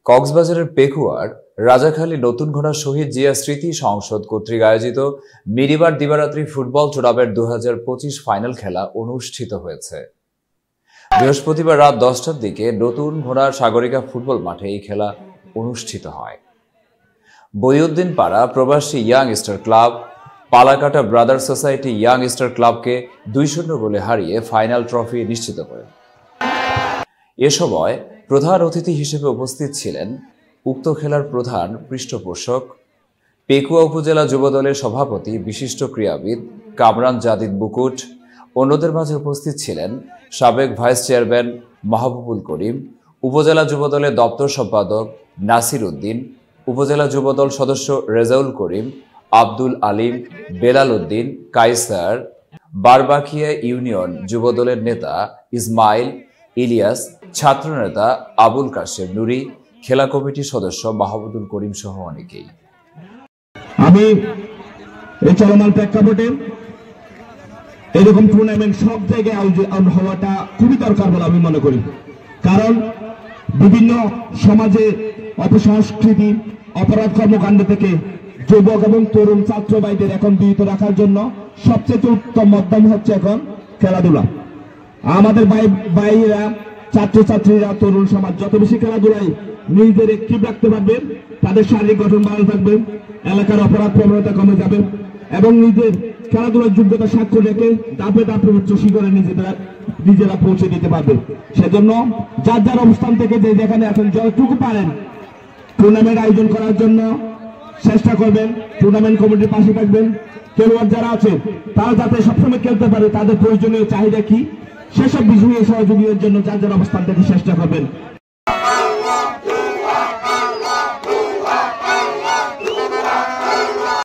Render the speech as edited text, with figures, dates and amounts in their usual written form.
কক্সবাজারের পেকুয়ার রাজাখালী নতুন ঘোড়া শহীদ জিয়া স্মৃতি সংসদ কর্তৃক আয়োজিত মিনিবার দিবারাত্রি ফুটবল টুর্নামেন্ট 2025 ফাইনাল খেলা অনুষ্ঠিত হয়েছে। বৃহস্পতিবার রাত 10টার দিকে নতুন ঘোড়া সাগরিকা ফুটবল মাঠে এই খেলা অনুষ্ঠিত হয়। বইউদ্দিন পাড়া প্রবাসী young star club Palakata brother society young star ক্লাবকে 2-0 গোলে হারিয়ে ফাইনাল ট্রফি নিশ্চিত করে। এ সময় প্রধান অতিথি হিসেবে উপস্থিত ছিলেন উক্ত খেলার প্রধান পৃষ্ঠপোষক পেকুয়া উপজেলা যুবদলের সভাপতি বিশিষ্ট ক্রীড়াবিদ কামরান জাদিদ বুকুট। অন্যদের মাঝে উপস্থিত ছিলেন সাবেক ভাইস চেয়ারম্যান মাহবুবুল করিম, উপজেলা যুবদলের দপ্তর সম্পাদক নাসির উদ্দিন, উপজেলা যুবদল সদস্য রেজাউল করিম, আব্দুল আলিম, বেলাল উদ্দিন, কায়সার, বারবাকিয়া ইউনিয়ন যুবদলের নেতা ইসমাইল, ইলিয়াস, ছাত্রনেতা আবুল কাশেম নুরি, খেলা কমিটির সদস্য মাহবুবুল করিম সহ অনেকেই। আমি এই চলমান প্রেক্ষাপটে এরকম টুর্নামেন্ট সব জায়গায় আয়োজন হওয়াটা খুবই দরকার বলে আমি মনে করি। কারণ বিভিন্ন সমাজে অপসংস্কৃতি, অপরাধ কর্মকাণ্ড থেকে যুবক এবং তরুণ ছাত্র ভাইদের এখন বিরত রাখার জন্য সবচেয়ে উত্তম মাধ্যম হচ্ছে এখন খেলাধুলা। আমাদের ভাইরা, ছাত্রছাত্রীরা, তরুণ সমাজ যত বেশি খেলাধুলায় নিজেদের অ্যাক্টিভ রাখতে পারবেন, তাদের শারীরিক গঠন ভালো থাকবে, এলাকার অপরাধ প্রবণতা কমে যাবে এবং নিজের খেলাধুলার যোগ্যতা স্বাক্ষর রেখে ধাপে ধাপে উচ্চ শিখরে নিজেরা পৌঁছে দিতে পারবে। সেজন্য যার যার অবস্থান থেকে যে যেখানে এখন যতটুকু পারেন টুর্নামেন্ট আয়োজন করার জন্য চেষ্টা করবেন, টুর্নামেন্ট কমিটির পাশে থাকবেন। খেলোয়াড় যারা আছে তারা যাতে সবসময় খেলতে পারে, তাদের প্রয়োজনীয় চাহিদা কি সেসব বিষয়ে সহযোগীদের জন্য যার যার অবস্থান থেকে চেষ্টা করবেন।